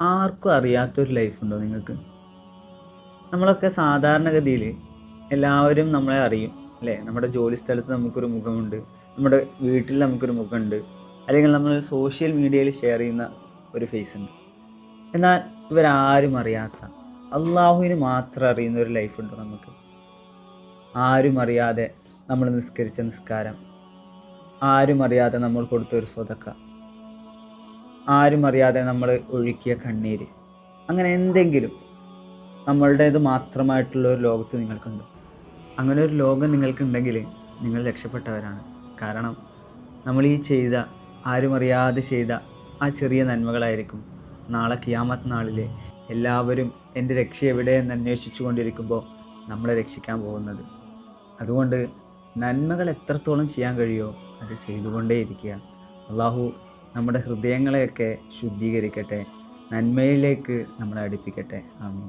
ആർക്കും അറിയാത്തൊരു ലൈഫുണ്ടോ നിങ്ങൾക്ക്? നമ്മളൊക്കെ സാധാരണഗതിയിൽ എല്ലാവരും നമ്മളെ അറിയും അല്ലേ? നമ്മുടെ ജോലി സ്ഥലത്ത് നമുക്കൊരു മുഖമുണ്ട്, നമ്മുടെ വീട്ടിൽ നമുക്കൊരു മുഖമുണ്ട്, അല്ലെങ്കിൽ നമ്മൾ സോഷ്യൽ മീഡിയയിൽ ഷെയർ ചെയ്യുന്ന ഒരു ഫേസ് ഉണ്ട്. എന്നാൽ ഇവരാരും അറിയാത്ത, അള്ളാഹുവിന് മാത്രം അറിയുന്ന ഒരു ലൈഫുണ്ടോ നമുക്ക്? ആരും അറിയാതെ നമ്മൾ നിസ്കരിച്ച നിസ്കാരം, ആരും അറിയാതെ നമ്മൾ കൊടുത്തൊരു സ്വതക്ക, ആരും അറിയാതെ നമ്മൾ ഒഴുക്കിയ കണ്ണീര്, അങ്ങനെ എന്തെങ്കിലും നമ്മളുടേത് മാത്രമായിട്ടുള്ള ഒരു ലോകത്ത് നിങ്ങൾക്കുണ്ട്. അങ്ങനെ ഒരു ലോകം നിങ്ങൾക്കുണ്ടെങ്കിൽ നിങ്ങൾ രക്ഷപ്പെട്ടവരാണ്. കാരണം നമ്മൾ ഈ ചെയ്ത, ആരും അറിയാതെ ചെയ്ത ആ ചെറിയ നന്മകളായിരിക്കും നാളെ ഖിയാമത്ത് നാളിൽ എല്ലാവരും എൻ്റെ രക്ഷ എവിടെയെന്ന് അന്വേഷിച്ചു കൊണ്ടിരിക്കുമ്പോൾ നമ്മളെ രക്ഷിക്കാൻ പോകുന്നത്. അതുകൊണ്ട് നന്മകൾ എത്രത്തോളം ചെയ്യാൻ കഴിയുമോ അത് ചെയ്തുകൊണ്ടേയിരിക്കുക. അള്ളാഹു നമ്മുടെ ഹൃദയങ്ങളെയൊക്കെ ശുദ്ധീകരിക്കട്ടെ, നന്മയിലേക്ക് നമ്മളെ അടുപ്പിക്കട്ടെ. ആമീൻ.